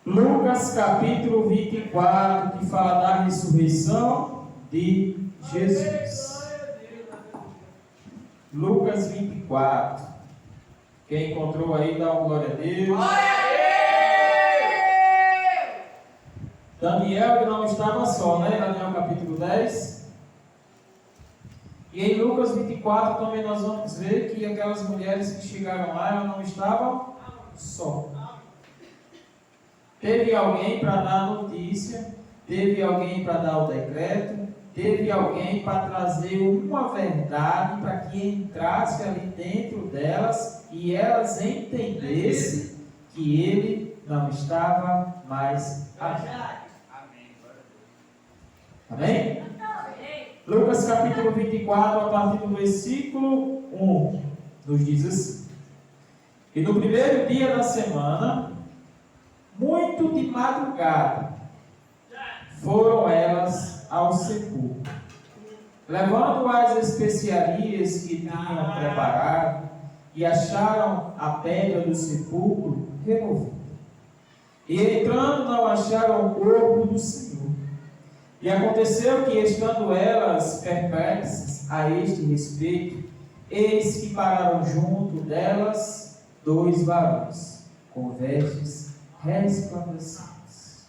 Lucas capítulo 24, que fala da ressurreição de Jesus. Lucas 24. Quem encontrou aí, dá uma glória a Deus. Glória a Deus! Daniel, que não estava só, né? Daniel capítulo 10. E em Lucas 24 também nós vamos ver que aquelas mulheres que chegaram lá, elas não estavam só. Teve alguém para dar a notícia, teve alguém para dar o decreto, teve alguém para trazer uma verdade para que entrasse ali dentro delas e elas entendessem que ele não estava mais ali. Amém? Lucas capítulo 24, a partir do versículo 1, nos diz assim: E no primeiro dia da semana, muito de madrugada, foram elas ao sepulcro, levando as especiarias que tinham preparado, e acharam a pedra do sepulcro removida. E entrando, não acharam o corpo do Senhor. E aconteceu que, estando elas perplexas a este respeito, eis que pararam junto delas 2 varões, com vestes resplandecentes.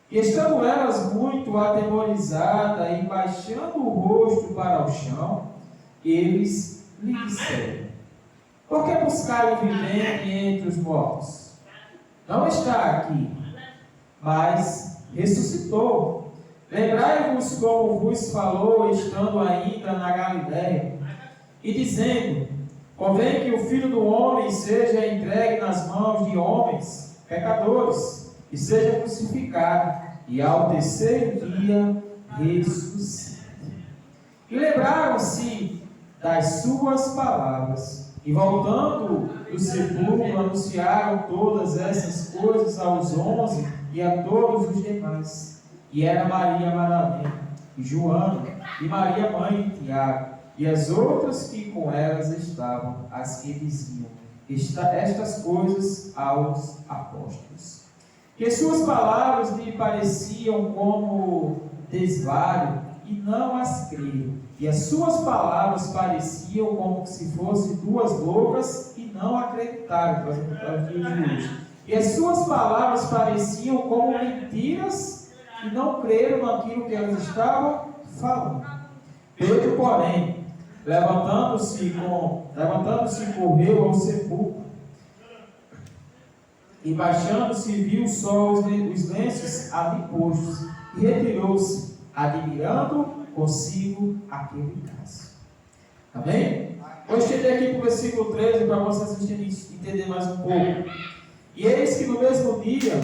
E estando elas muito atemorizadas e baixando o rosto para o chão, eles lhe disseram: Por que buscai o vivente entre os mortos? Não está aqui, mas ressuscitou. Lembrai-vos como vos falou, estando ainda na Galiléia, e dizendo: Convém que o Filho do Homem seja entregue nas mãos de homens pecadores, e seja crucificado, e ao terceiro dia ressuscite. E lembraram-se das suas palavras, e voltando do sepulcro, anunciaram todas essas coisas aos 11 e a todos os demais. E era Maria Madalena, e Joana, e Maria mãe de Tiago, e as outras que com elas estavam, as que diziam estas coisas aos apóstolos. Que suas palavras lhe pareciam como desvario, e não as creram. E as suas palavras pareciam como se fossem 2 bocas, e não acreditaram. E as suas palavras pareciam como mentiras, e não creram naquilo que elas estavam falando. Pedro, porém, levantando-se, correu ao sepulcro, e baixando-se, viu só os lenços ali postos, e retirou-se, admirando consigo aquele caso. Amém? Vou estender aqui para o versículo 13, para vocês entenderem mais um pouco. E eis que no mesmo dia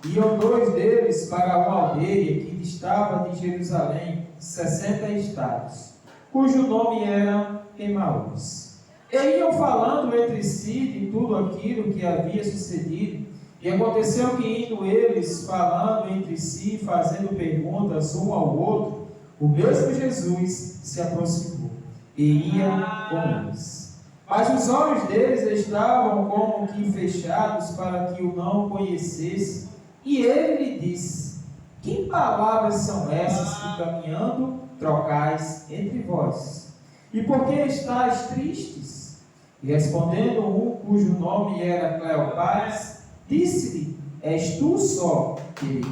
iam 2 deles para uma aldeia que distava de Jerusalém 60 estados, cujo nome era Emaús. E iam falando entre si de tudo aquilo que havia sucedido. E aconteceu que, indo eles falando entre si, fazendo perguntas um ao outro, o mesmo Jesus se aproximou e ia com eles. Mas os olhos deles estavam como que fechados para que o não conhecesse. E ele lhe disse: Que palavras são essas que caminhando trocais entre vós? E por que estáis tristes? E respondendo um cujo nome era Cleopas, disse-lhe: És tu só que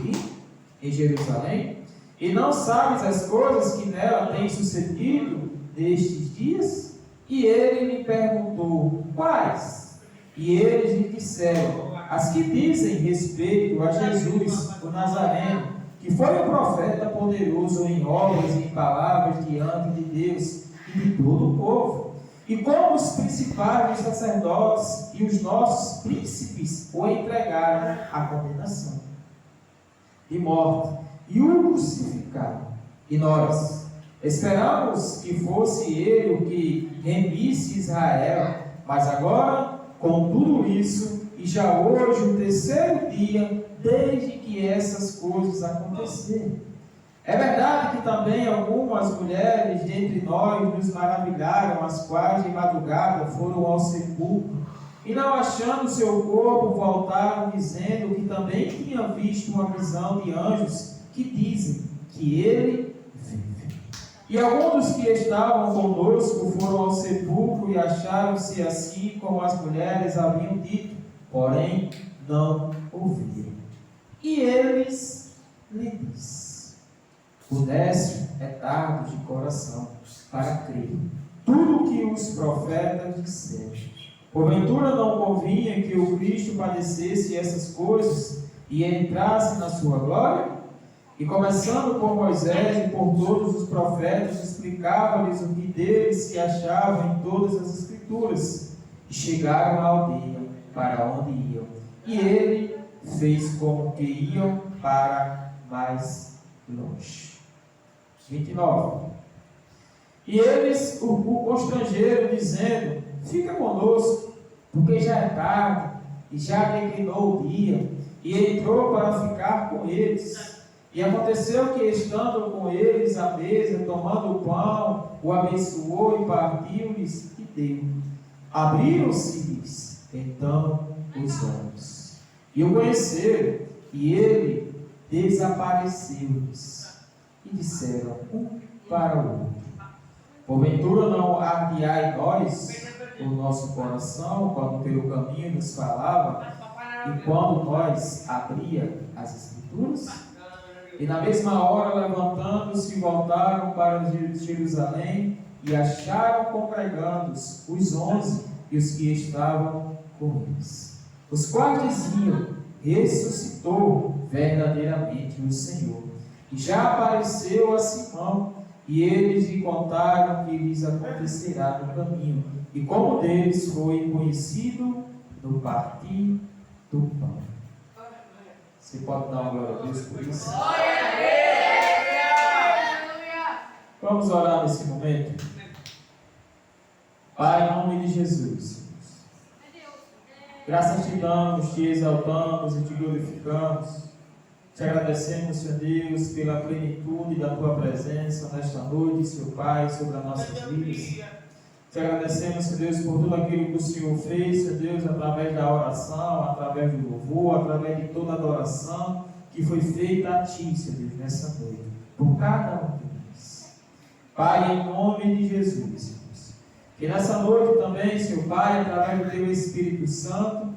em Jerusalém? E não sabes as coisas que nela têm sucedido destes dias? E ele lhe perguntou: Quais? E eles lhe disseram: As que dizem respeito a Jesus, o Nazareno, que foi um profeta poderoso em obras e em palavras diante de Deus e de todo o povo. E como os principais dos sacerdotes e os nossos príncipes o entregaram à condenação de morte e o crucificaram. E nós esperamos que fosse ele o que remisse Israel, mas agora, com tudo isso, e já hoje o terceiro dia, desde que essas coisas aconteceram. É verdade que também algumas mulheres dentre nós nos maravilharam, as quais de madrugada foram ao sepulcro E não achando seu corpo, voltaram dizendo que também tinha visto uma visão de anjos que dizem que ele vive. E alguns dos que estavam conosco foram ao sepulcro e acharam-se assim como as mulheres haviam dito, porém não ouviram. E eles lhe disse: o nécio é tardo de coração para crer tudo o que os profetas disseram. Porventura não convinha que o Cristo padecesse essas coisas e entrasse na sua glória? E começando por Moisés e por todos os profetas, explicava-lhes o que deles se achava em todas as Escrituras. E chegaram à aldeia para onde iam. E ele fez como que iam para mais longe. 29. E eles o constrangeram, dizendo: fica conosco, porque já é tarde, e já declinou o dia. E entrou para ficar com eles. E aconteceu que, estando com eles à mesa, tomando o pão, o abençoou e partiu-lhes e deu. Abriram-se-lhes então os olhos, e o conheceram, e ele desapareceu-lhes. E disseram um para o outro: porventura não ardeai nós o nosso coração, quando pelo caminho nos falava, e quando nós abria as Escrituras? E na mesma hora, levantando-se, voltaram para Jerusalém, e acharam congregando os 11 e os que estavam com eles, os quais diziam: ressuscitou verdadeiramente o Senhor, e já apareceu a Simão. E eles lhe contaram o que lhes acontecerá no caminho, e como deles foi conhecido no partir do pão. Você pode dar uma glória a Deus por isso? Vamos orar nesse momento. Pai, em nome de Jesus, graças te damos, te exaltamos e te glorificamos. Te agradecemos, Senhor Deus, pela plenitude da Tua presença nesta noite, Senhor Pai, sobre as nossas vidas. Te agradecemos, Senhor Deus, por tudo aquilo que o Senhor fez, Senhor Deus, através da oração, através do louvor, através de toda a adoração que foi feita a Ti, Senhor Deus, nessa noite, por cada um de nós. Pai, em nome de Jesus, Senhor Deus, que nessa noite também, Senhor Pai, através do Teu Espírito Santo,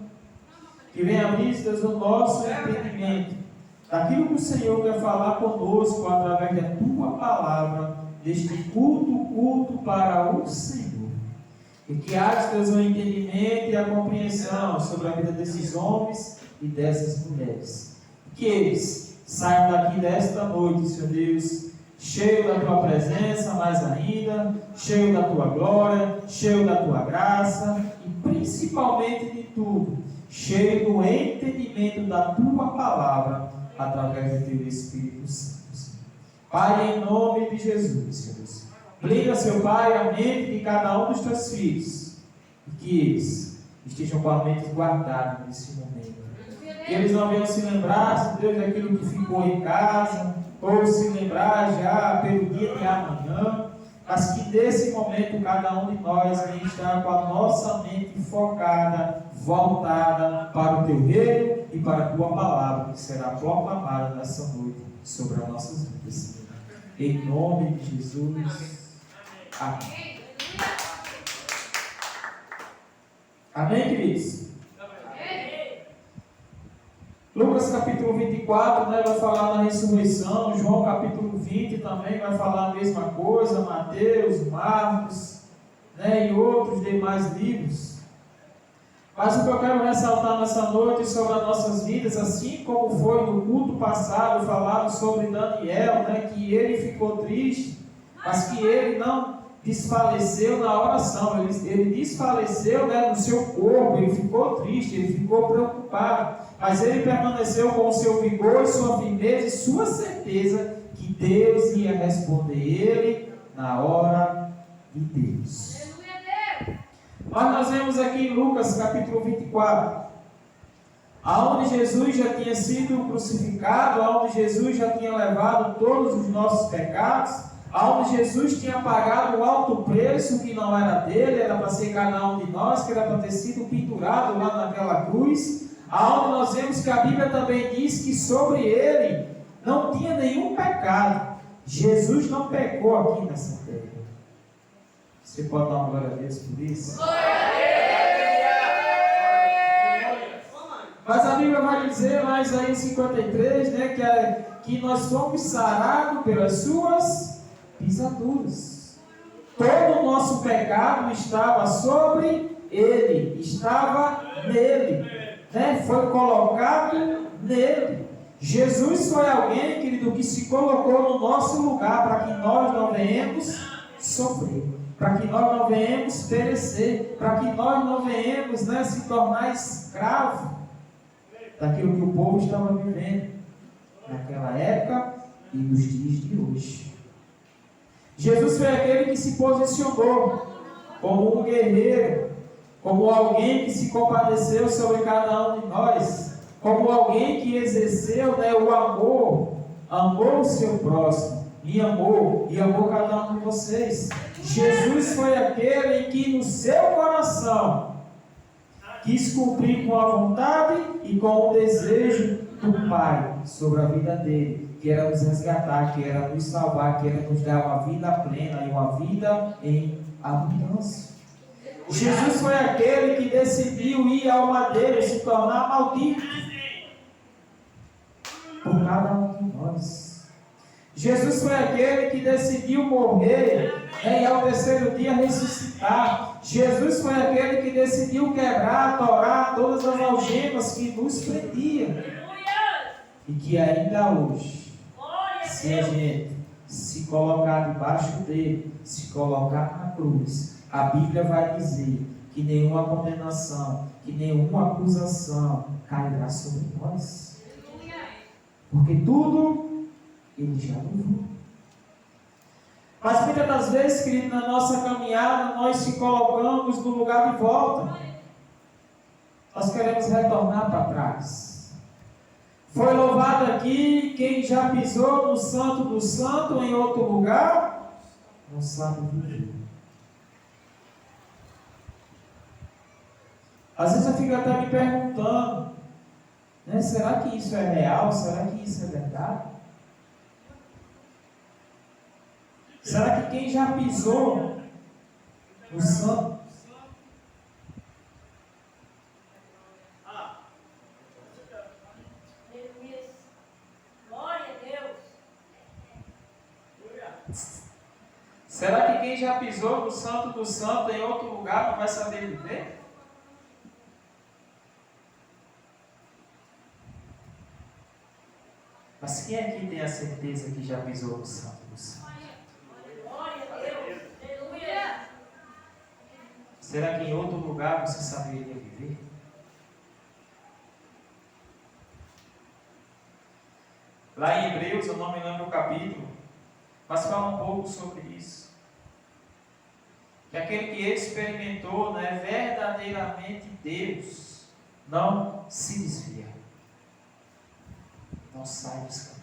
que venha abrir, Deus, o nosso entendimento daquilo que o Senhor quer falar conosco através da Tua palavra, deste culto para o Senhor. E que haja, Deus, o entendimento e a compreensão sobre a vida desses homens e dessas mulheres. Que eles saiam daqui desta noite, Senhor Deus, cheio da Tua presença, mais ainda, cheio da Tua glória, cheio da Tua graça e principalmente de tudo, cheio do entendimento da Tua palavra, através do Teu Espírito Santo. Pai, em nome de Jesus, Senhor Deus, blinda, seu Pai, a mente de cada um dos Teus filhos, e que eles estejam com a mente guardada nesse momento. Que eles não venham se lembrar, Senhor Deus, daquilo que ficou em casa, ou se lembrar já pelo dia de amanhã, mas que nesse momento cada um de nós venha estar com a nossa mente focada, voltada para o Teu reino e para a Tua palavra, que será proclamada nessa noite sobre as nossas vidas. Em nome de Jesus. Amém. Amém, queridos? Amém. Lucas capítulo 24, vai falar da ressurreição. João capítulo 20 também vai falar a mesma coisa. Mateus, Marcos, e outros demais livros. Mas o que eu quero ressaltar nessa noite sobre as nossas vidas, assim como foi no culto passado falado sobre Daniel, que ele ficou triste, mas que ele não desfaleceu na oração, ele desfaleceu no seu corpo, ele ficou triste, ele ficou preocupado, mas ele permaneceu com o seu vigor, sua firmeza e sua certeza que Deus ia responder ele na hora de Deus. Mas nós vemos aqui em Lucas capítulo 24, aonde Jesus já tinha sido crucificado, aonde Jesus já tinha levado todos os nossos pecados, onde Jesus tinha pagado um alto preço que não era dele, era para ser cada um de nós, que era para ter sido pendurado lá naquela cruz, aonde nós vemos que a Bíblia também diz que sobre ele não tinha nenhum pecado. Jesus não pecou aqui nessa terra. Você pode dar uma glória a Deus por isso? Mas a Bíblia vai dizer lá em Isaías 53, né, que nós fomos sarados pelas suas pisaduras. Todo o nosso pecado estava sobre ele, estava nele, né, foi colocado nele. Jesus foi alguém, querido, que se colocou no nosso lugar para que nós não venhamos sofrer, para que nós não venhamos perecer, para que nós não venhamos, né, se tornar escravo daquilo que o povo estava vivendo naquela época e nos dias de hoje. Jesus foi aquele que se posicionou como um guerreiro, como alguém que se compadeceu sobre cada um de nós, como alguém que exerceu, né, o amor, amou o seu próximo, e amou cada um de vocês. Jesus foi aquele que no seu coração quis cumprir com a vontade e com o desejo do Pai sobre a vida dele, que era nos resgatar, que era nos salvar, que era nos dar uma vida plena e uma vida em abundância. Jesus foi aquele que decidiu ir ao madeiro, se tornar maldito por cada um de nós. Jesus foi aquele que decidiu morrer, né, e ao terceiro dia ressuscitar. Jesus foi aquele que decidiu quebrar, torar todas as algemas que nos prendiam. E que ainda hoje, se a gente se colocar debaixo dele, se colocar na cruz, a Bíblia vai dizer que nenhuma condenação, que nenhuma acusação cairá sobre nós. Porque tudo ele já levou. Mas muitas das vezes, querido, na nossa caminhada, nós se colocamos no lugar de volta. Nós queremos retornar para trás. Foi louvado aqui quem já pisou no Santo do Santo em outro lugar, não sabe viver. Às vezes eu fico até me perguntando, né, será que isso é real? Será que isso é verdade? Será que quem já pisou no santo? Glória a Deus. Será que quem já pisou no santo do santo em outro lugar não vai saber viver? Mas quem aqui tem a certeza que já pisou no santo do santo? Será que em outro lugar você saberia viver? Lá em Hebreus, eu não me lembro o capítulo, mas fala um pouco sobre isso. Que aquele que experimentou, né, verdadeiramente Deus, não se desvia, não sai dos caminhos.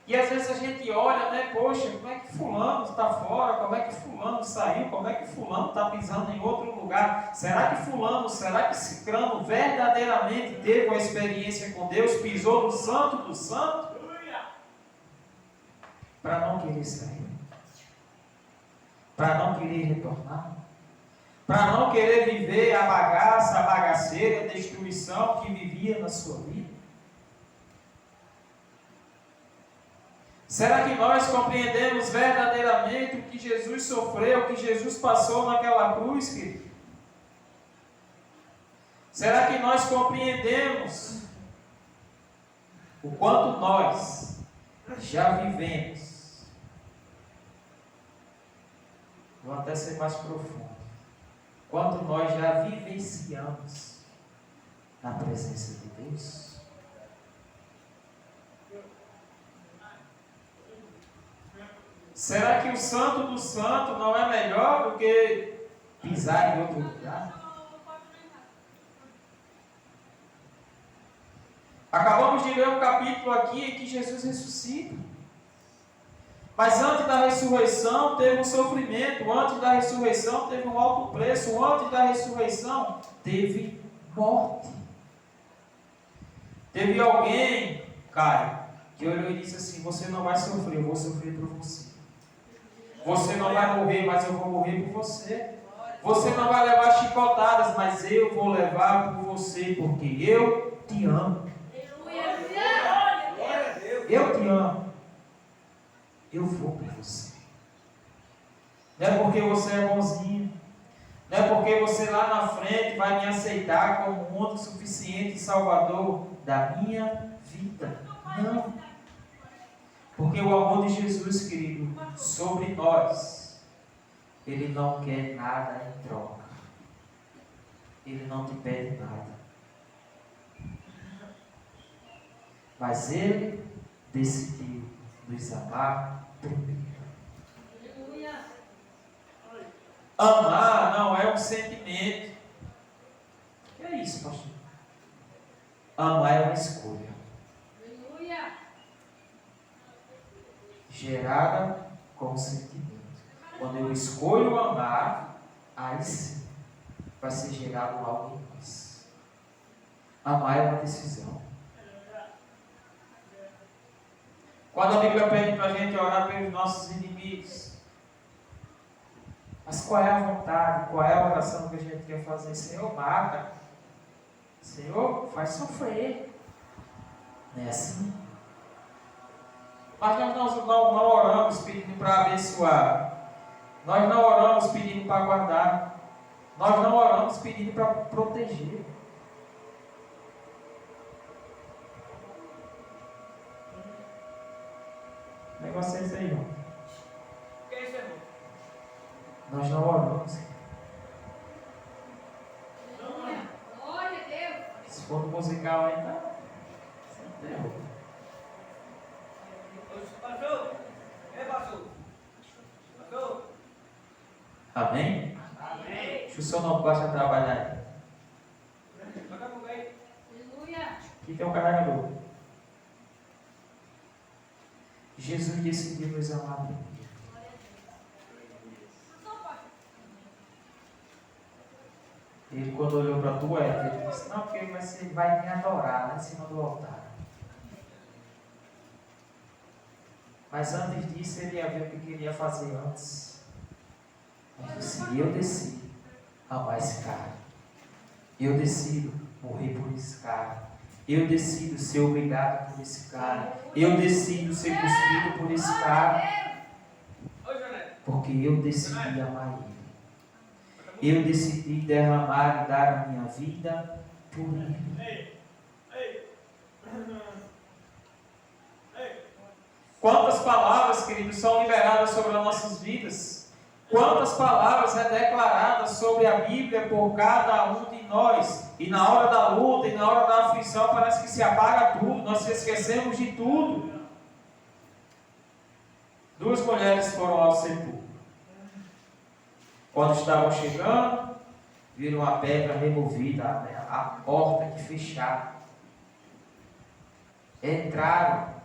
E às vezes a gente olha, né, poxa, como é que fulano está fora, como é que fulano saiu, como é que fulano está pisando em outro lugar? Será que fulano, será que ciclano verdadeiramente teve uma experiência com Deus, pisou no santo do santo? Para não querer sair, para não querer retornar, para não querer viver a bagaça, a bagaceira, a destruição que vivia na sua vida. Será que nós compreendemos verdadeiramente o que Jesus sofreu, o que Jesus passou naquela cruz, querido? Será que nós compreendemos o quanto nós já vivemos? Vou até ser mais profundo. Quanto nós já vivenciamos na presença de Deus? Será que o santo do santo não é melhor do que pisar em outro lugar? Acabamos de ler um capítulo aqui em que Jesus ressuscita. Mas antes da ressurreição teve um sofrimento, antes da ressurreição teve um alto preço, antes da ressurreição teve morte. Teve alguém, Caio, que olhou e disse assim: você não vai sofrer, eu vou sofrer por você. Você não vai morrer, mas eu vou morrer por você. Você não vai levar chicotadas, mas eu vou levar por você, porque eu te amo. Eu te amo. Eu vou por você. Não é porque você é bonzinho. Não é porque você lá na frente vai me aceitar como um único suficiente salvador da minha vida. Não. Porque o amor de Jesus, querido, sobre nós, Ele não quer nada em troca. Ele não te pede nada. Mas Ele decidiu nos amar primeiro. Amar não é um sentimento. O que é isso, pastor? Amar é uma escolha. Gerada com sentimento. Quando eu escolho amar, aí sim vai ser gerado algo em nós. Amar é uma decisão. Quando a Bíblia pede para a gente orar pelos nossos inimigos, mas qual é a vontade, qual é a oração que a gente quer fazer? Senhor, mata. Senhor, faz sofrer. Não é assim? Mas nós não oramos pedindo para abençoar. Nós não oramos pedindo para guardar. Nós não oramos pedindo para proteger. O negócio é esse aí, irmão. Nós não oramos. Glória a Deus. Se for no musical ainda, você não tem. Amém? Amém. Deixa o seu nome baixa trabalhar aí. Aleluia. Aqui tem um carregador. Jesus decidiu nos amar primeiro. Ele, quando olhou para tu, ele disse: não, porque você vai me adorar lá em cima do altar. Mas antes disso, ele ia ver o que queria fazer antes. Ele disse: eu decido amar esse cara. Eu decido morrer por esse cara. Eu decido ser obrigado por esse cara. Eu decido ser cuspido por esse cara. Porque eu decidi amar ele. Eu decidi derramar e dar a minha vida por ele. Quantas palavras, queridos, são liberadas sobre as nossas vidas? Quantas palavras é declaradas sobre a Bíblia por cada um de nós? E na hora da luta, e na hora da aflição, parece que se apaga tudo, nós esquecemos de tudo. 2 mulheres foram ao sepulcro. Quando estavam chegando, viram a pedra removida, a porta que fechava. Entraram,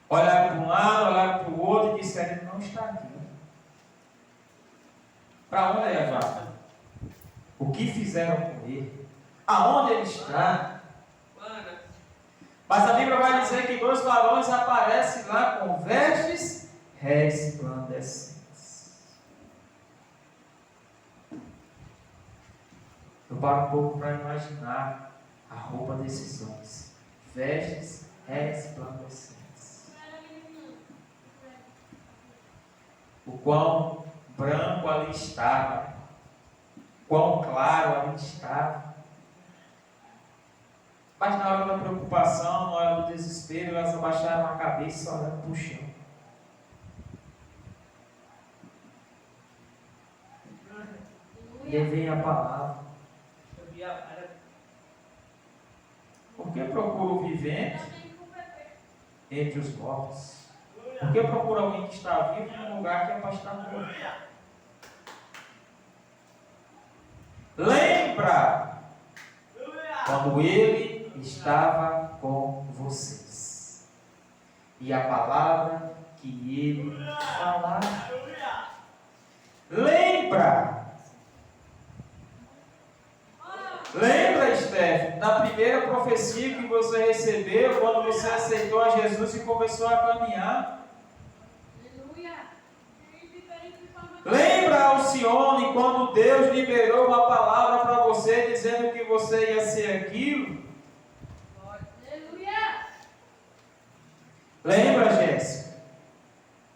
olharam para um lado, olharam para o outro e disseram: ele não está aqui. Para onde levaram? O que fizeram com ele? Aonde ele está? Mas a Bíblia vai dizer que 2 varões aparecem lá com vestes resplandecentes. Eu paro um pouco para imaginar a roupa desses homens. Vestes resplandecentes. O quão branco ali estava. Quão claro ali estava. Mas na hora da preocupação, na hora do desespero, elas abaixaram a cabeça olhando para o chão. E aí vem a palavra. Por que procura o vivente entre os mortos? Por que procura alguém que está vivo num lugar que é para estar morto? Lembra quando ele estava com vocês. E a palavra que ele falar. Lembra, Esther, da primeira profecia que você recebeu quando você aceitou a Jesus e começou a caminhar? Lembra, Alcione, quando Deus liberou uma palavra para você dizendo que você ia ser aquilo? Lembra, Jéssica?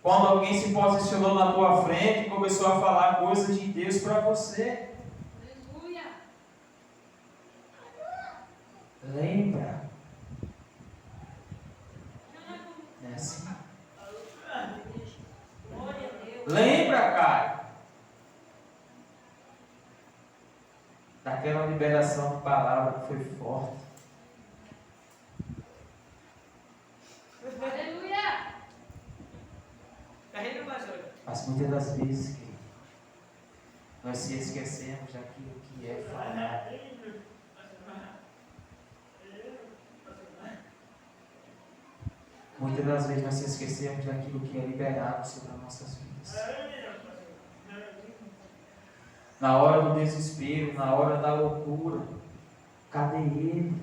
Quando alguém se posicionou na tua frente e começou a falar coisas de Deus para você? Lembra? Não é assim? Lembra, cara? Daquela liberação de palavra que foi forte. Mas muitas das vezes, querido, nós se esquecemos daquilo que é falado. Muitas das vezes nós se esquecemos daquilo que é liberado sobre as nossas vidas. Na hora do desespero, na hora da loucura, cadê ele?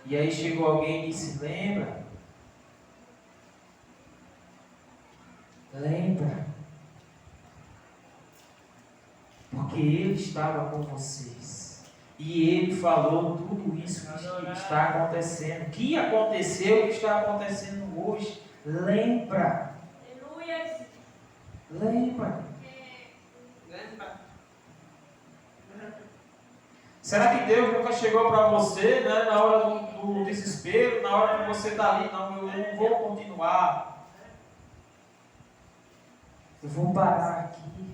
E aí chegou alguém e disse: lembra? Lembra? Porque ele estava com vocês. E ele falou tudo isso que está acontecendo. Que aconteceu, que está acontecendo hoje. Lembra? Lembra? Será que Deus nunca chegou para você, né, na hora do desespero, na hora que você está ali, não, eu não vou continuar. Eu vou parar aqui.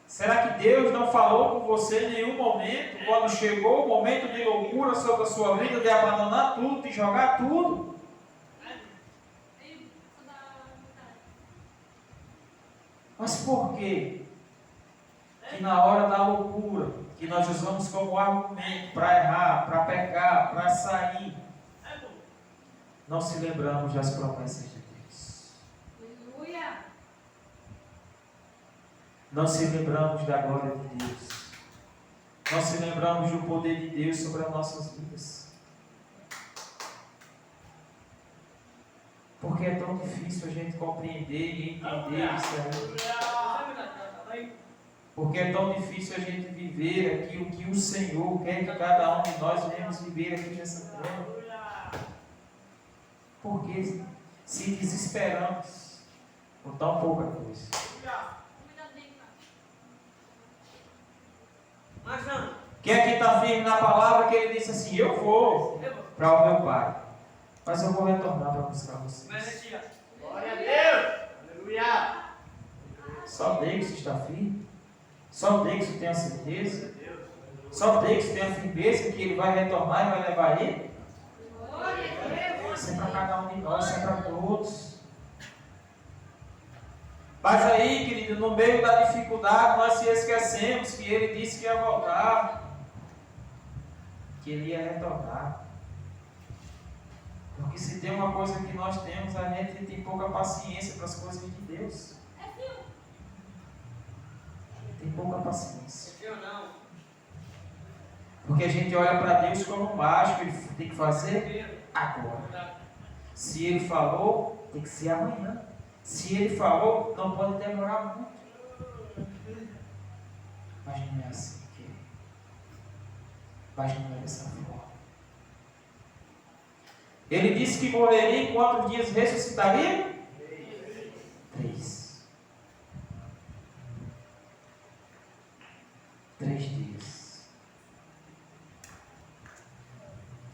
Será que Deus não falou com você em nenhum momento, quando chegou o momento de loucura sobre a sua vida, de abandonar tudo, de jogar tudo? Mas por quê? Que na hora da loucura, que nós usamos como argumento para errar, para pecar, para sair, não se lembramos das promessas de Deus. Aleluia. Não se lembramos da glória de Deus. Não se lembramos do poder de Deus sobre as nossas vidas. Porque é tão difícil a gente compreender e entender isso aí. Porque é tão difícil a gente viver aquilo que o Senhor quer que cada um de nós venhamos viver aqui nessa terra. Porque se desesperamos por tão pouca coisa. Quem aqui está firme na palavra que ele disse assim: eu vou para o meu Pai, mas eu vou retornar para buscar vocês. Glória a Deus! Aleluia! Só Deus está firme. Só Deus tem a certeza. Só Deus tem a firmeza que ele vai retornar e vai levar ele. Isso é para cada um de nós, isso é para todos. Mas aí, querido, no meio da dificuldade, nós se esquecemos que ele disse que ia voltar, que ele ia retornar. Porque se tem uma coisa que nós temos, a gente tem pouca paciência para as coisas de Deus. Tem pouca paciência. Porque a gente olha para Deus como mágico, ele tem que fazer agora. Se ele falou, tem que ser amanhã. Se ele falou, não pode demorar muito. Mas não é assim, querido. Mas não é dessa forma. Ele disse que morreria em 4 dias, ressuscitaria? 3. 3 dias.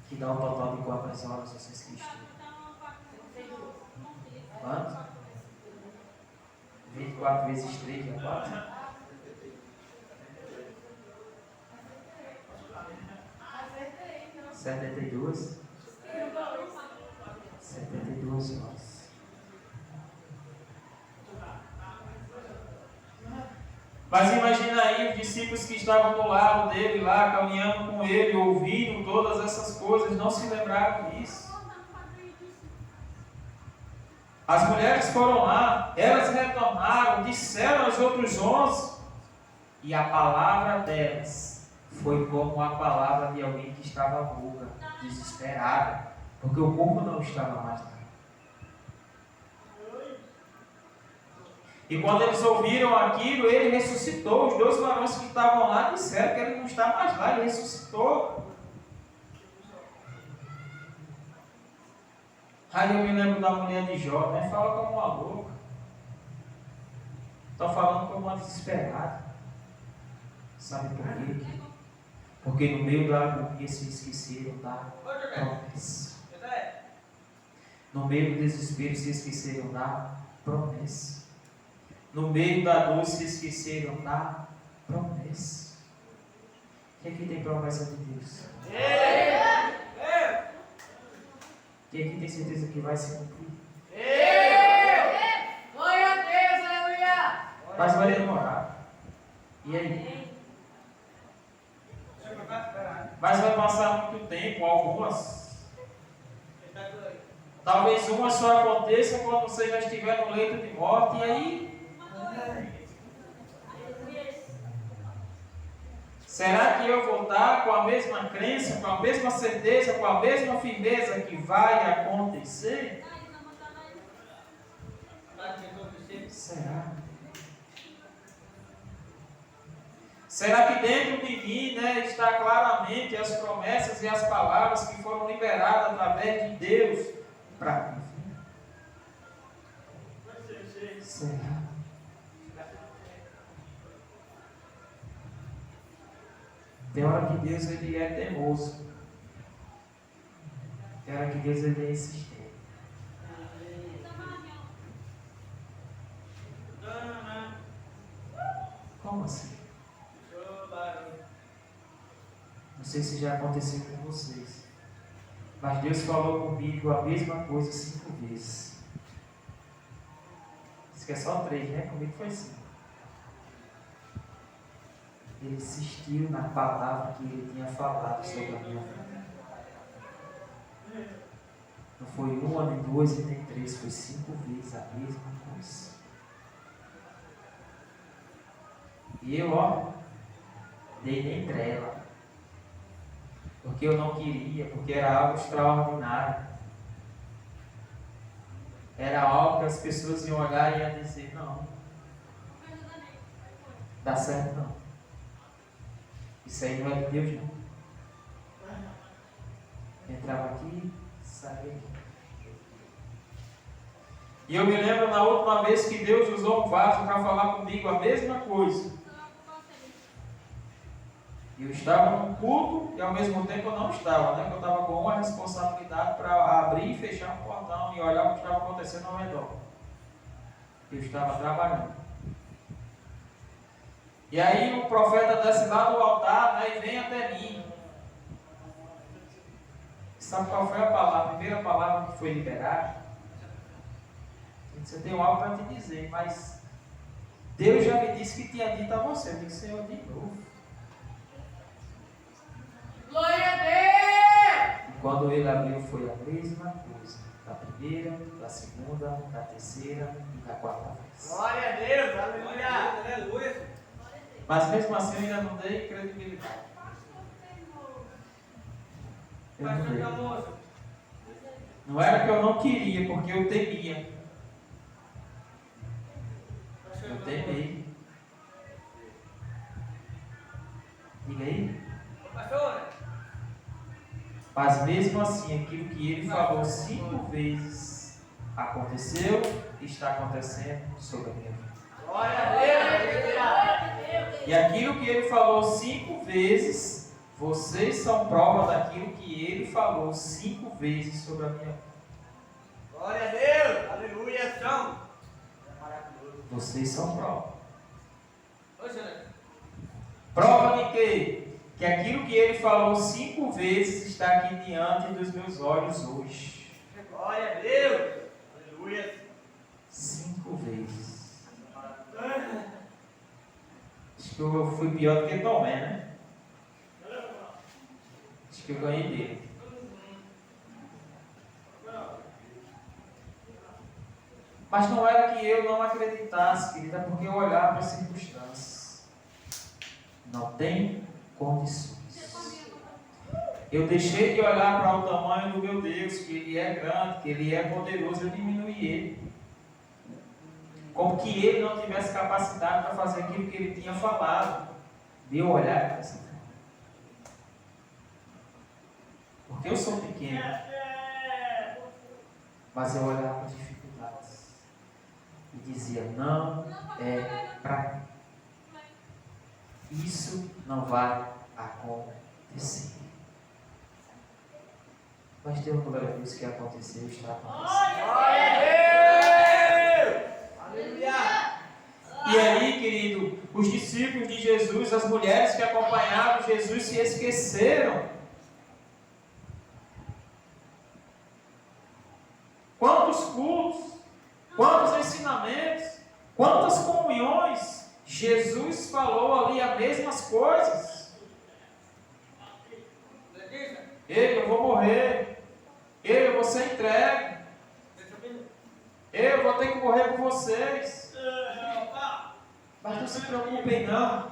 Que dá um total de quantas horas vocês que estudam? Quanto? 24 vezes 3 é 4? Setenta e 72 horas. Mas imagina aí os discípulos que estavam do lado dele lá, caminhando com ele, ouvindo todas essas coisas, não se lembraram disso. As mulheres foram lá, elas retornaram, disseram aos outros 11, e a palavra delas foi como a palavra de alguém que estava muda, desesperada, porque o corpo não estava mais lá. E quando eles ouviram aquilo, ele ressuscitou. Os 2 varões que estavam lá disseram que ele não está mais lá, ele ressuscitou. Aí eu me lembro da mulher de Jó, né? Fala como uma louca. Estou falando como uma desesperada. Sabe por quê? Porque no meio da agonia se esqueceram da promessa. No meio do desespero se esqueceram da promessa. No meio da dor se esqueceram da promessa. Quem aqui tem promessa de Deus? Quem aqui tem certeza que vai se cumprir? Glória a Deus, aleluia. Mas vai demorar. E aí? Mas vai passar muito tempo, algumas. Talvez uma só aconteça quando você já estiver no leito de morte. E aí? Será que eu vou estar com a mesma crença, com a mesma certeza, com a mesma firmeza que vai acontecer? Será? Será que dentro de mim, está claramente as promessas e as palavras que foram liberadas através de Deus para mim? Será? Tem hora que Deus ele é teimoso. Tem hora que Deus ele é insistente. Como assim? Não sei se já aconteceu com vocês. Mas Deus falou comigo a mesma coisa 5 vezes. Isso que é só 3, né? Comigo foi 5. Ele insistiu na palavra que ele tinha falado sobre a minha vida. Não foi 1, nem 2, nem 3, foi 5 vezes a mesma coisa. E eu, dei nem trela. Porque eu não queria, porque era algo extraordinário. Era algo que as pessoas iam olhar e iam dizer, não, dá certo não. Isso aí não é de Deus não. Entrava aqui, saía aqui. E eu me lembro na última vez que Deus usou um vaso para falar comigo a mesma coisa. Eu estava num culto e ao mesmo tempo eu não estava, né? Eu estava com uma responsabilidade para abrir e fechar um portão e olhar o que estava acontecendo ao redor. Eu estava trabalhando. E aí o profeta desce lá do altar, e vem até mim. Sabe qual foi a palavra? A primeira palavra que foi liberada? Ele disse, eu tenho algo para te dizer, mas Deus já me disse que tinha dito a você. Eu disse, Senhor, de novo. Glória a Deus! E quando ele abriu foi a mesma coisa. Da primeira, da segunda, da terceira e da quarta vez. Glória a Deus, aleluia. Aleluia. Mas mesmo assim eu ainda não dei credibilidade. Eu não dei. Não era que eu não queria, porque eu temia. Eu temei. Diga aí. Mas mesmo assim, aquilo que ele falou 5 vezes aconteceu e está acontecendo sobre a minha vida. Glória a Deus. E aquilo que ele falou 5 vezes, vocês são prova daquilo que ele falou 5 vezes sobre a minha vida. Glória a Deus. Aleluia. São. Vocês são prova. Prova de quê? Que aquilo que ele falou 5 vezes está aqui diante dos meus olhos hoje. Glória a Deus. Aleluia. 5 vezes. Acho que eu fui pior do que Tomé, né? Acho que eu ganhei dele. Mas não era que eu não acreditasse, querida, porque eu olhava para as circunstâncias. Não tem condições. Eu deixei de olhar para o tamanho do meu Deus, que Ele é grande, que Ele é poderoso, eu diminuí Ele. Como que Ele não tivesse capacidade para fazer aquilo que Ele tinha falado. De eu olhar para essa forma. Porque eu sou pequeno. Mas eu olhava para as dificuldades. E dizia, não é para mim. Isso não vai acontecer. Mas Deus, glória a Deus, que aconteceu, está acontecendo. Glória a Deus! Aleluia! E aí, querido, os discípulos de Jesus, as mulheres que acompanhavam Jesus se esqueceram. Quantos cultos, quantos ensinamentos, quantas comunhões Jesus falou ali as mesmas coisas. Ei, eu vou morrer. Ei, eu vou ser entregue. Eu vou ter que morrer por vocês. Mas não se preocupem não.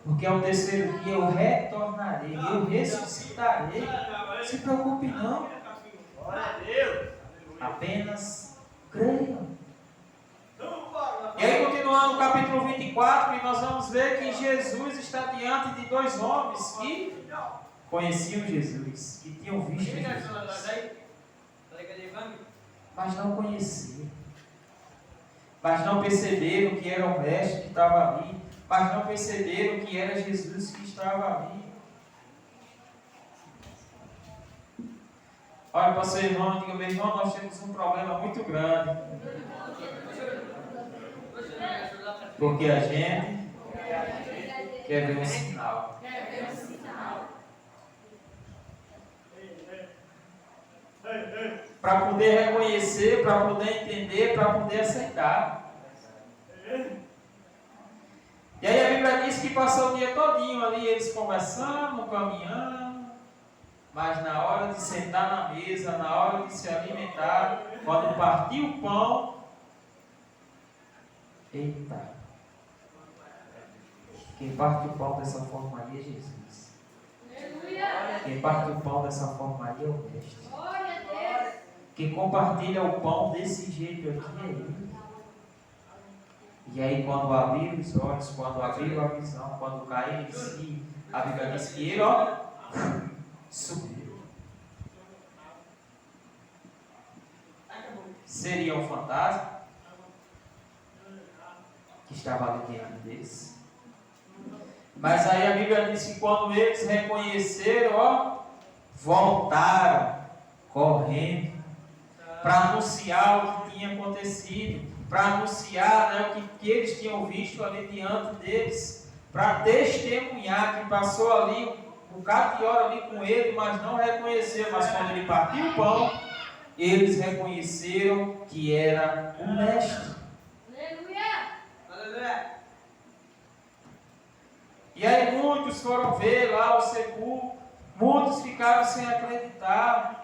Porque ao terceiro dia eu retornarei, eu ressuscitarei. Não se preocupe não. Glória a Deus! Apenas creiam. E aí, continuando no capítulo 24, e nós vamos ver que Jesus está diante de dois homens que conheciam Jesus, que tinham visto Jesus, mas não conheciam, mas não perceberam que era o mestre que estava ali, mas não perceberam que era Jesus que estava ali. Olha para o seu irmão e diga, meu irmão, nós temos um problema muito grande. Porque a gente quer ver um sinal. Para poder reconhecer, para poder entender, para poder aceitar. E aí a Bíblia diz que passou o dia todinho ali, eles conversando, caminhando. Mas na hora de sentar na mesa, na hora de se alimentar, quando partiu o pão, eita, quem parte o pão dessa forma aí é Jesus. Quem parte o pão dessa forma aí é o Mestre. Quem compartilha o pão desse jeito aqui é Ele. E aí quando abriram os olhos, quando abriram a visão, quando caíram em si, a Bíblia diz que Ele, subiu. Seria um fantasma que estava ali diante deles. Mas aí a Bíblia diz que quando eles reconheceram, voltaram correndo para anunciar o que tinha acontecido, para anunciar o que eles tinham visto ali diante deles, para testemunhar que passou ali um bocado de hora ali com ele, mas não reconheceu. Mas quando ele partiu o pão, eles reconheceram que era o Mestre. Aleluia! E aí muitos foram ver lá o sepulcro, muitos ficaram sem acreditar.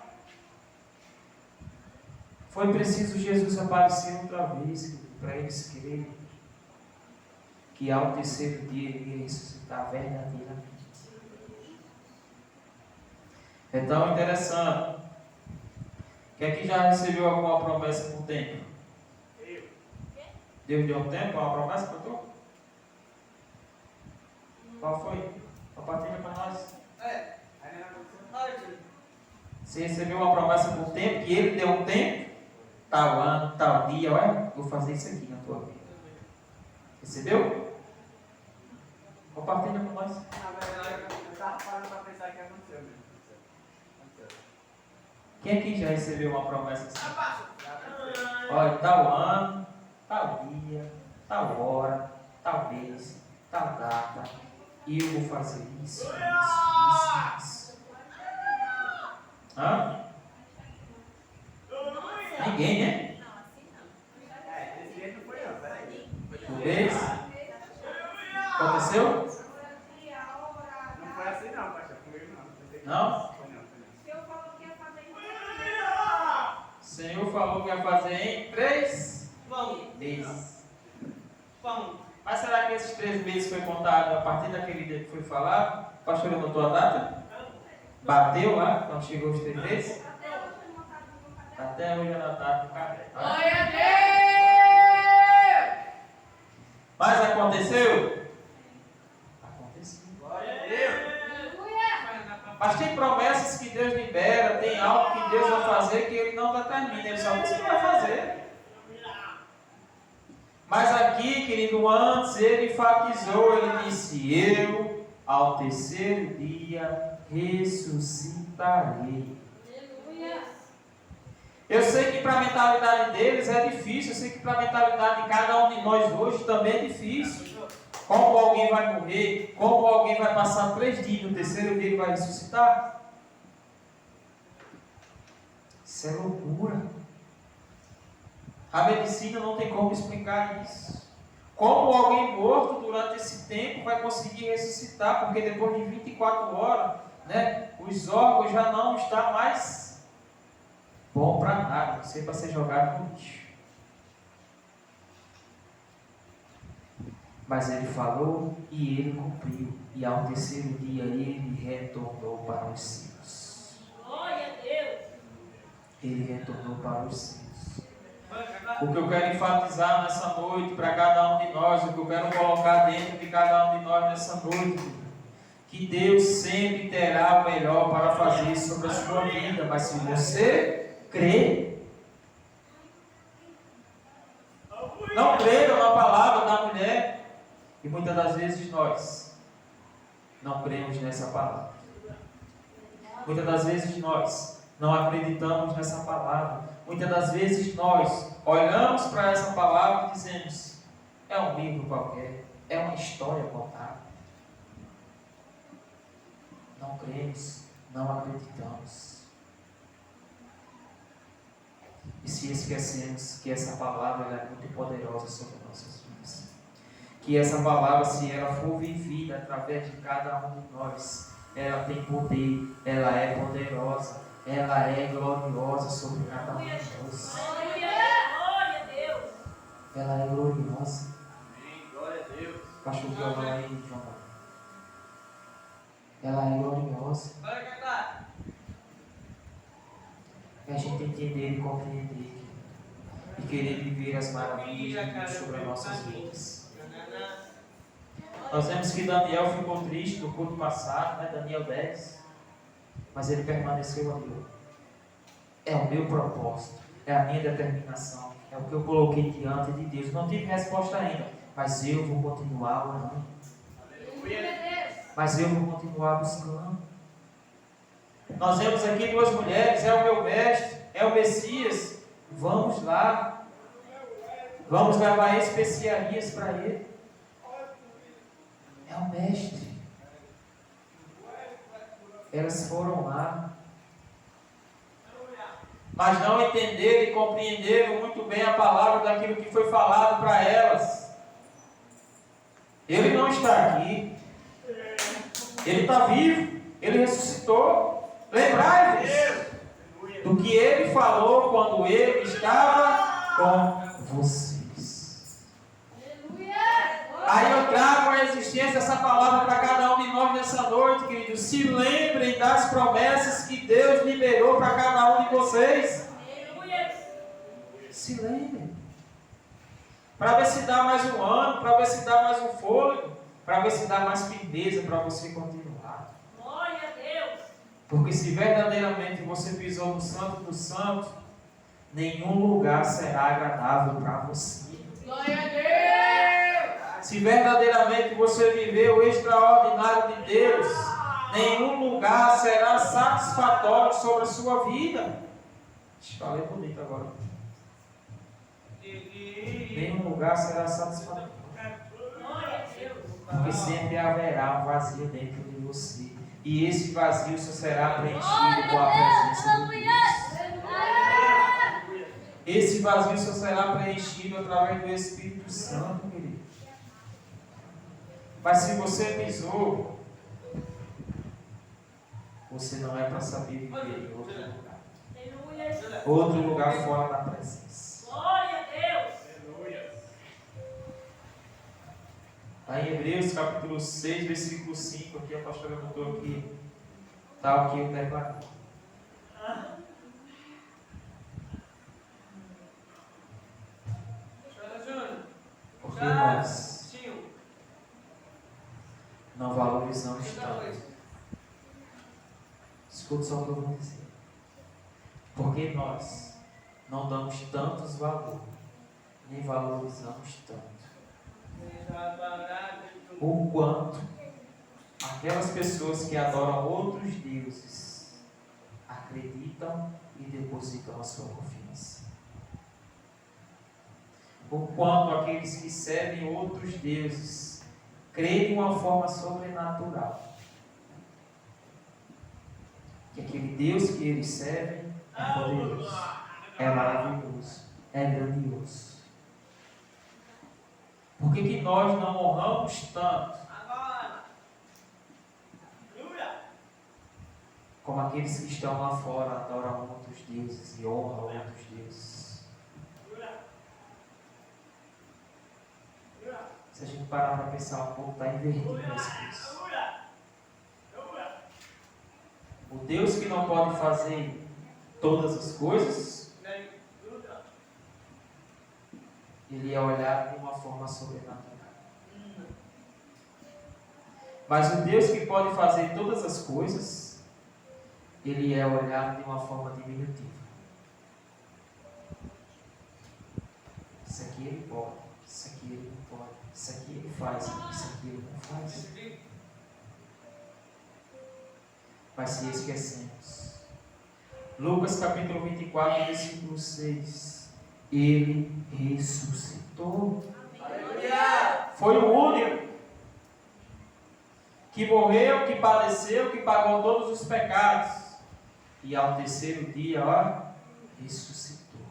Foi preciso Jesus aparecer outra vez para eles crerem que ao terceiro dia ele ia ressuscitar verdadeiramente. É tão interessante. Quem aqui já recebeu alguma promessa por tempo? Deus deu um tempo, uma promessa para tu? Qual foi? Compartilha para nós. Você recebeu uma promessa por tempo, que Ele deu um tempo, tal ano, tal dia, olha, vou fazer isso aqui na tua vida. Recebeu? Compartilha com nós. Eu estava parando para pensar que aconteceu mesmo. Quem aqui já recebeu uma promessa assim? Olha, tal ano, tal dia, tal hora, tal mês, tal data, eu vou fazer isso, isso. Hã? Ninguém, né? Esse jeito não foi não, peraí. Tu vês? Aconteceu? Não foi assim não, pastor, comigo não. Não? Foi não. Senhor falou que ia fazer em 3 meses. Mas será que esses 3 meses foi contado a partir daquele dia que foi falado? O pastor anotou a data? Bateu lá, quando chegou os 3 meses? Até hoje anotado no caderno. Glória a Deus! Mas aconteceu? Aconteceu. Glória a Deus. Mas tem promessas que Deus libera, tem algo que Deus vai fazer que Ele não determina, Ele só diz que vai fazer. Mas aqui, querido, antes Ele enfatizou, Ele disse: eu, ao terceiro dia, ressuscitarei. Eu sei que para a mentalidade deles é difícil, eu sei que para a mentalidade de cada um de nós hoje também é difícil. Como alguém vai morrer? Como alguém vai passar 3 dias, no terceiro dia ele vai ressuscitar? Isso é loucura. A medicina não tem como explicar isso. Como alguém morto durante esse tempo vai conseguir ressuscitar? Porque depois de 24 horas, né, os órgãos já não estão mais bom para nada, você para ser jogado no lixo. Mas ele falou e ele cumpriu. E ao terceiro dia ele retornou para os céus. Glória a Deus! Ele retornou para os céus. O que eu quero enfatizar nessa noite para cada um de nós, o que eu quero colocar dentro de cada um de nós nessa noite, que Deus sempre terá o melhor para fazer sobre a sua vida. Mas se você crê, não creram na palavra da mulher. E muitas das vezes nós não cremos nessa palavra. Muitas das vezes nós não acreditamos nessa palavra. Muitas das vezes nós olhamos para essa palavra e dizemos: é um livro qualquer, é uma história contada. Não cremos, não acreditamos. E se esquecemos que essa palavra é muito poderosa sobre nossas vidas. Que essa palavra, se ela for vivida através de cada um de nós, ela tem poder, ela é poderosa, ela é gloriosa sobre cada um de nós. Glória a Deus! Ela é gloriosa. Amém. Glória a Deus. Pastor violão aí, João. Ela é gloriosa. Bora cantar. É a gente entender e compreender e querer viver as maravilhas de Deus sobre as nossas vidas. Nós vemos que Daniel ficou triste no culto passado, né? Daniel 10, mas ele permaneceu ali. É o meu propósito, é a minha determinação, é o que eu coloquei diante de Deus. Não tive resposta ainda, mas eu vou continuar orando, mas eu vou continuar buscando. Nós vemos aqui 2 mulheres, é o meu mestre, é o Messias. Vamos lá, vamos levar especiarias para ele. É o mestre. Elas foram lá, mas não entenderam e compreenderam muito bem a palavra daquilo que foi falado para elas. Ele não está aqui, ele está vivo, ele ressuscitou. Lembrai-vos do que ele falou quando ele estava com vocês. Aí eu trago à existência essa palavra para cada um de nós nessa noite, queridos. Se lembrem das promessas que Deus liberou para cada um de vocês. Se lembrem. Para ver se dá mais um ano, para ver se dá mais um fôlego, para ver se dá mais firmeza para você continuar. Glória a Deus! Porque se verdadeiramente você pisou no Santo do Santo, nenhum lugar será agradável para você. Glória a Deus! Se verdadeiramente você viveu o extraordinário de Deus, nenhum lugar será satisfatório sobre a sua vida. Falei bonito agora. Nenhum lugar será satisfatório. Glória a Deus! Porque sempre haverá um vazio dentro de você. E esse vazio só será preenchido com a presença de Deus. Esse vazio só será preenchido através do Espírito Santo, querido. Mas se você pisou, você não é para saber viver em outro lugar. outro lugar fora da presença. Glória a Deus. Está em Hebreus capítulo 6, versículo 5, aqui a pastora botou aqui, está aqui o declarado. Porque nós não valorizamos tanto. Escuta só o que eu vou dizer. Porque nós não damos tantos valor, nem valorizamos tanto. O quanto aquelas pessoas que adoram outros deuses acreditam e depositam a sua confiança. O quanto aqueles que servem outros deuses creem de uma forma sobrenatural. Que aquele Deus que eles servem é poderoso, é maravilhoso, é grandioso. Por que nós não honramos tanto como aqueles que estão lá fora adoram outros deuses e honram outros deuses? Se a gente parar para pensar um pouco, está invertido as coisas. O Deus que não pode fazer todas as coisas, ele é olhado de uma forma sobrenatural. Mas o Deus que pode fazer todas as coisas, ele é olhado de uma forma diminutiva. Isso aqui ele pode, isso aqui ele não pode, isso aqui ele faz, isso aqui ele não faz. Mas se esquecemos. Lucas capítulo 24, versículo 6. Ele ressuscitou. Aleluia! Foi o único que morreu, que padeceu, que pagou todos os pecados. E ao terceiro dia, ressuscitou.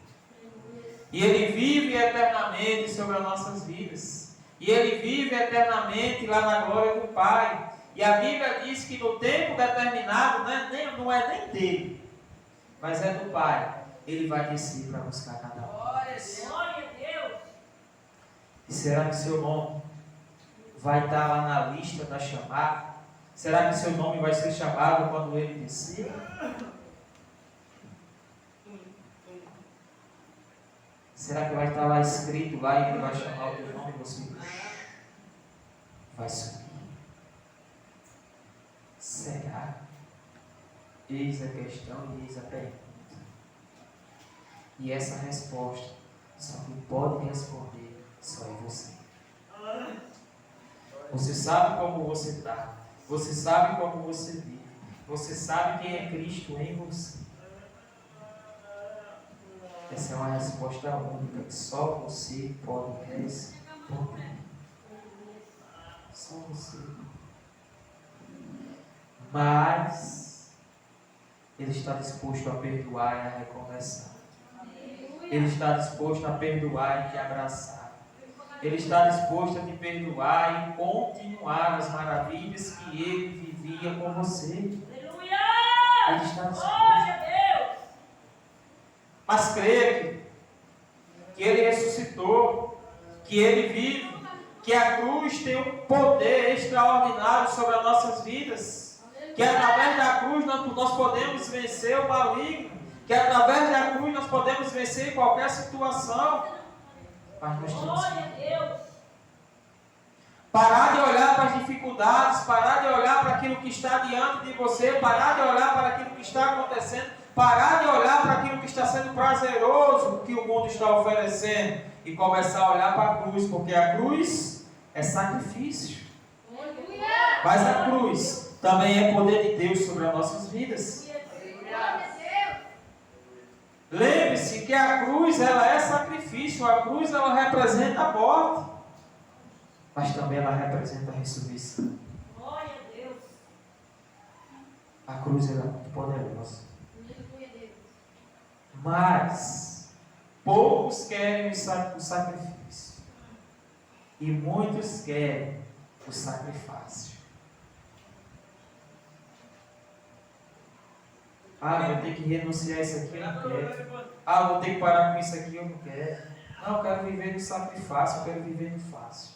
E ele vive eternamente sobre as nossas vidas. E ele vive eternamente lá na glória do Pai. E a Bíblia diz que no tempo determinado, não é nem dele, mas é do Pai. Ele vai descer para buscar cada um. Glória a Deus. E será que seu nome vai estar lá na lista da chamada? Será que seu nome vai ser chamado quando ele descer? Será que vai estar lá escrito lá e ele vai chamar o teu nome e você vai subir? Será? Eis a questão e eis a pergunta. E essa resposta, só quem pode responder só é você. Você sabe como você está. Você sabe como você vive. Você sabe quem é Cristo em você. Essa é uma resposta única que só você pode responder. Só você. Mas Ele está disposto a perdoar e a recomeçar. Ele está disposto a perdoar e te abraçar. Ele está disposto a te perdoar e continuar as maravilhas que Ele vivia com você. Aleluia! Ele está disposto. Glória a Deus! Mas creia que Ele ressuscitou, que Ele vive, que a cruz tem um poder extraordinário sobre as nossas vidas. Que através da cruz nós podemos vencer o maligno. Que através da cruz nós podemos vencer qualquer situação. Mas nós temos que parar de olhar para as dificuldades, parar de olhar para aquilo que está diante de você, parar de olhar para aquilo que está acontecendo, parar de olhar para aquilo que está sendo prazeroso que o mundo está oferecendo e começar a olhar para a cruz, porque a cruz é sacrifício. Mas a cruz também é poder de Deus sobre as nossas vidas. Lembre-se que a cruz ela é sacrifício, a cruz ela representa a morte, mas também ela representa a ressurreição. Glória a Deus. A cruz ela é muito poderosa. Mas poucos querem o sacrifício e muitos querem o sacrifício. Ah, eu vou ter que renunciar a isso aqui, eu não quero. Ah, eu vou ter que parar com isso aqui, eu não quero. Não, eu quero viver no sacrifício, eu quero viver no fácil.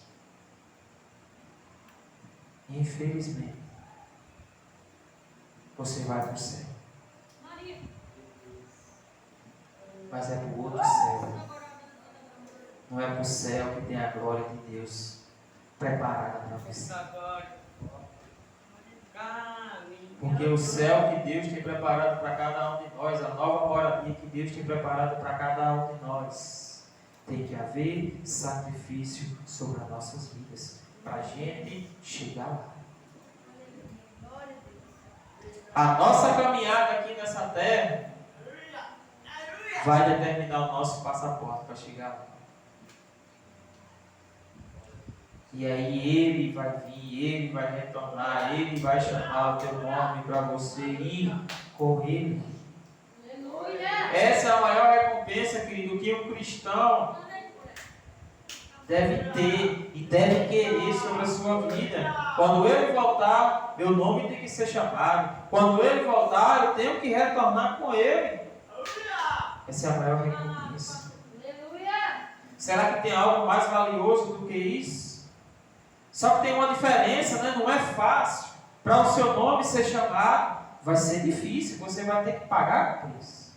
Infelizmente, você vai para o céu. Mas é para o outro céu. Não é para o céu que tem a glória de Deus preparada para você. Porque o céu que Deus tem preparado para cada um de nós, a nova moradia que Deus tem preparado para cada um de nós, tem que haver sacrifício sobre as nossas vidas, para a gente chegar lá. A nossa caminhada aqui nessa terra vai determinar o nosso passaporte para chegar lá. E aí Ele vai vir, Ele vai retornar, Ele vai chamar o teu nome para você ir com Ele. Essa é a maior recompensa, querido, que um cristão deve ter e deve querer sobre a sua vida. Quando Ele voltar, meu nome tem que ser chamado. Quando Ele voltar, eu tenho que retornar com Ele. Essa é a maior recompensa. Será que tem algo mais valioso do que isso? Só que tem uma diferença, né? Não é fácil. Para o seu nome ser chamado, vai ser difícil. Você vai ter que pagar o preço.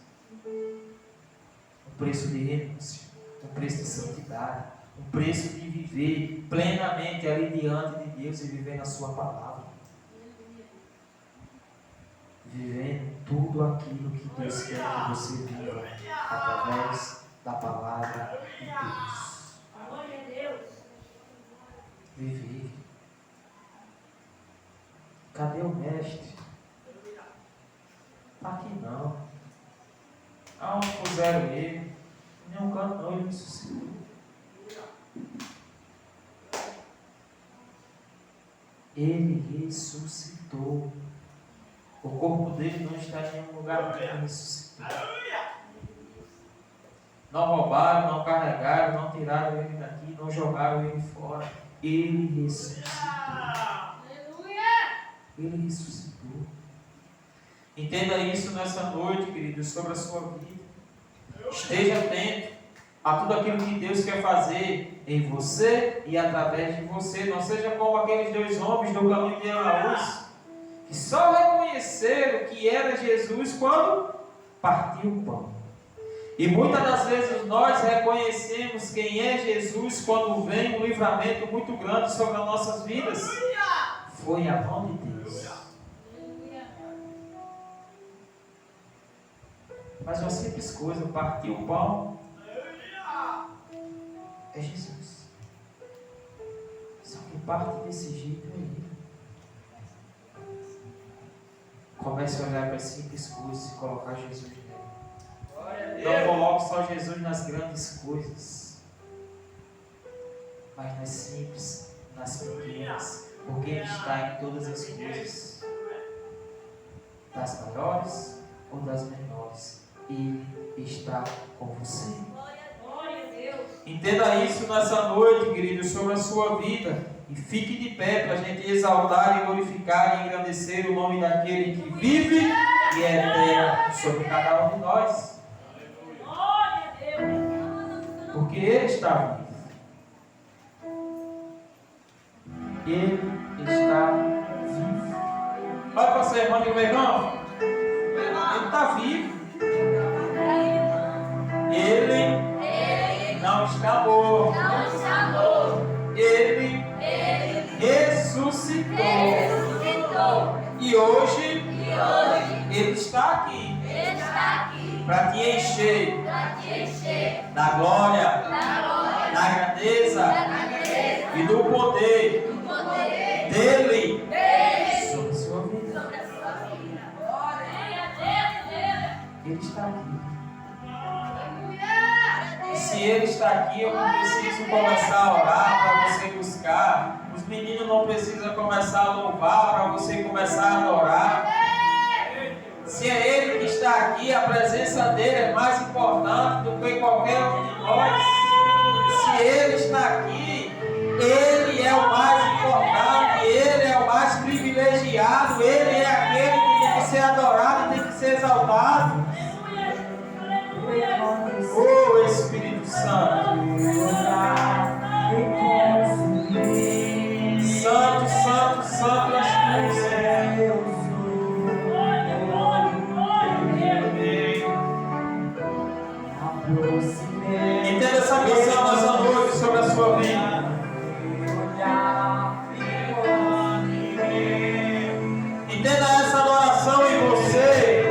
O preço de renúncia, o preço de santidade, o preço de viver plenamente ali diante de Deus e viver na sua palavra. Vivendo tudo aquilo que Deus quer que você viva através da palavra de Deus. Glória a Deus. Viver. Cadê o mestre? Está aqui não. Aonde puseram ele? Nenhum canto não, ele ressuscitou. Ele ressuscitou. O corpo dele não está em nenhum lugar, porque ele ressuscitou. Não roubaram, não carregaram, não tiraram ele daqui, não jogaram ele fora. Ele ressuscitou. Ele ressuscitou. Entenda isso nessa noite, querido, sobre a sua vida. Esteja atento a tudo aquilo que Deus quer fazer em você e através de você. Não seja como aqueles dois homens do caminho de Emaús, que só reconheceram que era Jesus quando partiu o pão. E muitas das vezes nós reconhecemos quem é Jesus quando vem um livramento muito grande sobre as nossas vidas. Foi a mão de Deus. Mas uma simples coisa, partir o pão é Jesus. Só que parte desse jeito é Ele. Comece a olhar para as simples coisas e colocar Jesus nela. Não coloque só Jesus nas grandes coisas, mas nas simples, nas pequenas, porque Ele está em todas as coisas, das maiores ou das menores. Ele está com você. Glória a Deus. Entenda isso nessa noite, querido, sobre a sua vida. E fique de pé para a gente exaltar e glorificar e engrandecer o nome daquele que vive e é eterno sobre cada um de nós. Glória a Deus. Porque Ele está vivo. Ele está vivo. Olha para você, irmão, meu irmão. Ele está vivo. Ele não está morto. Ele ressuscitou. E hoje Ele está aqui para te encher da glória, da grandeza e do poder dele sobre a sua vida. Ele está aqui. E se Ele está aqui, eu não preciso começar a orar para você buscar. Os meninos não precisam começar a louvar para você começar a adorar. Se é Ele que está aqui, a presença dele é mais importante do que qualquer um de nós. Se Ele está aqui, Ele é o mais importante, Ele é o mais privilegiado, Ele é aquele que tem que ser adorado e tem que ser exaltado. Oh Espírito Santo. Santo, santo, santo és tu, Senhor. Entenda essa canção nessa noite sobre a sua vida. Entenda essa adoração em você.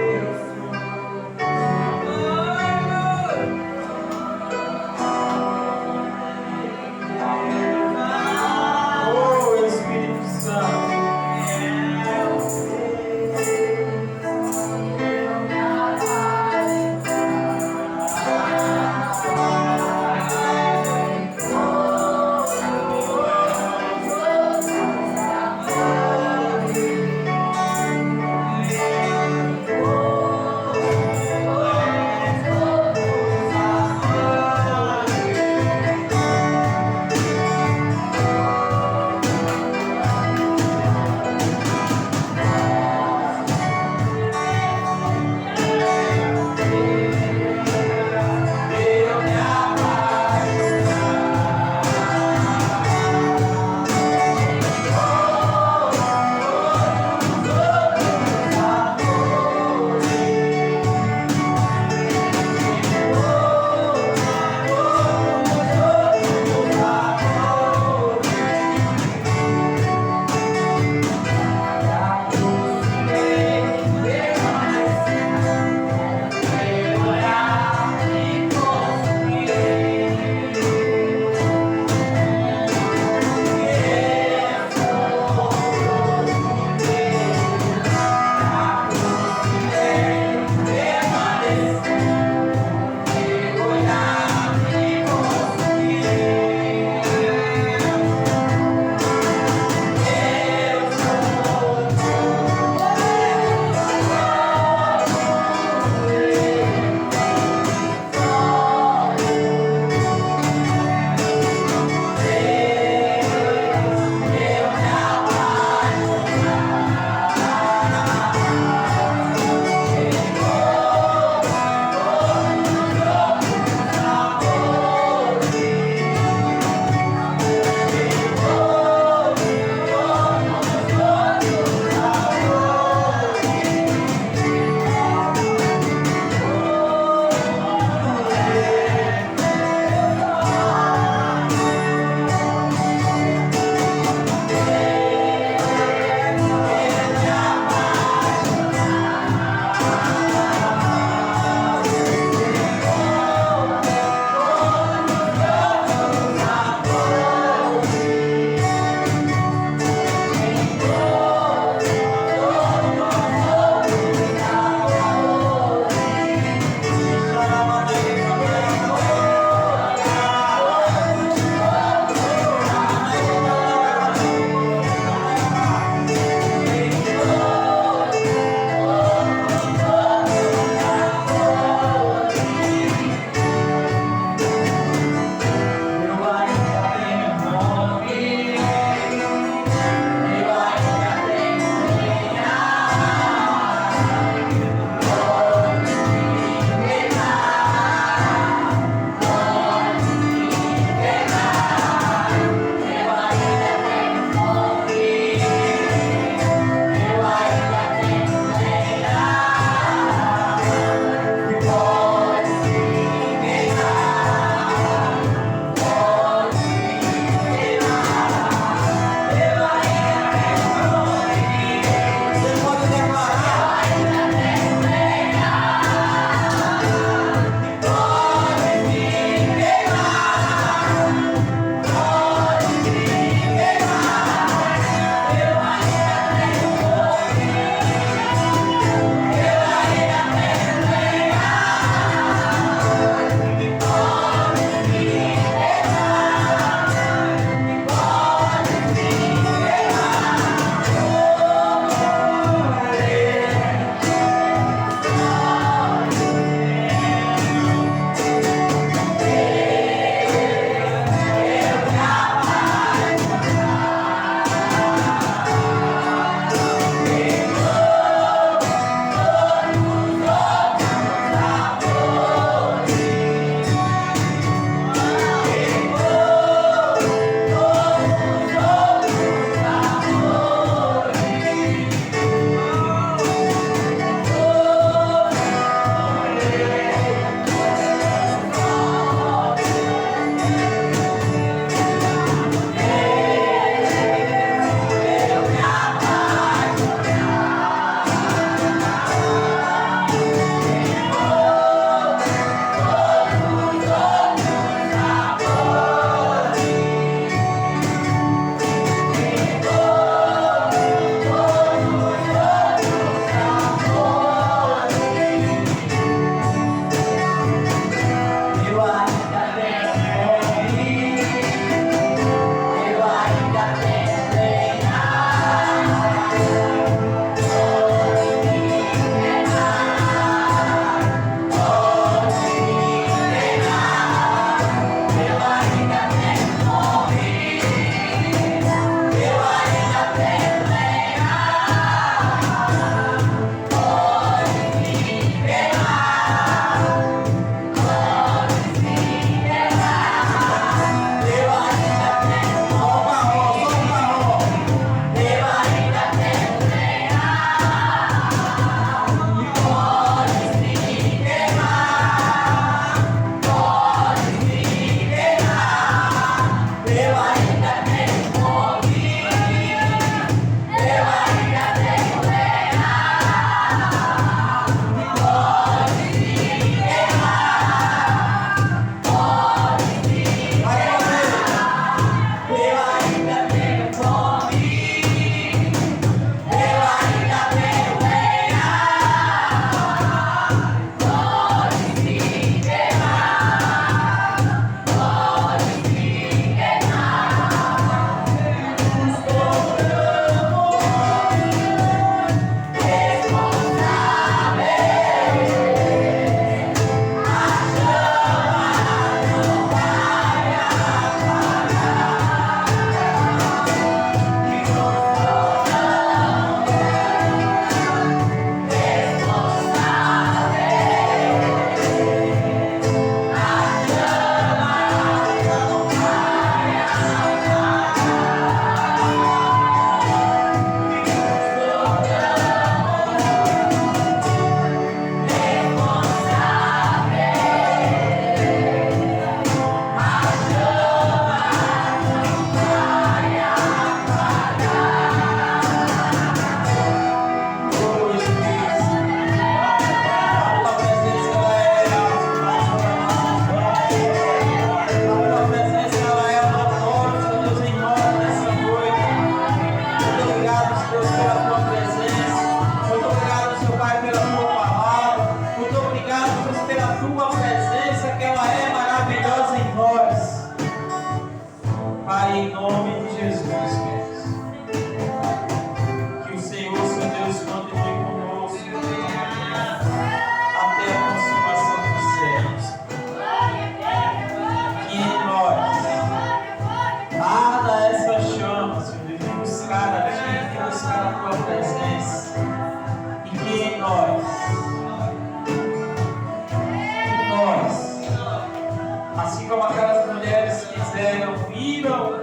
assim como aquelas mulheres fizeram, viram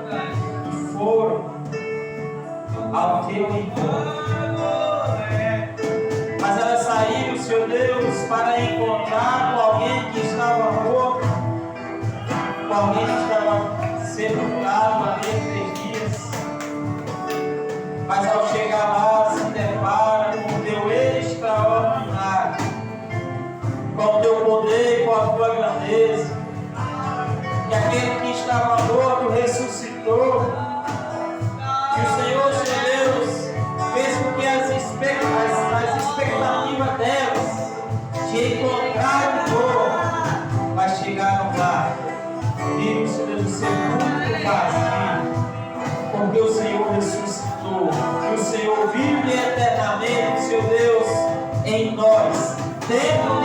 e foram ao teu encontro. Mas elas saíram, Senhor Deus, para encontrar com alguém que estava morto, com alguém que estava sendo curado há 3 dias. Mas ao chegar lá, se depara com o teu extraordinário, com o teu poder, com a tua grandeza, que aquele que estava morto ressuscitou, que o Senhor, Senhor Deus, fez com que as expectativas delas de encontrar o Senhor, mas chegaram lá, viram, Senhor Deus, o sepulcro vazio, porque o Senhor ressuscitou, e o Senhor vive eternamente, Senhor Deus, em nós, dentro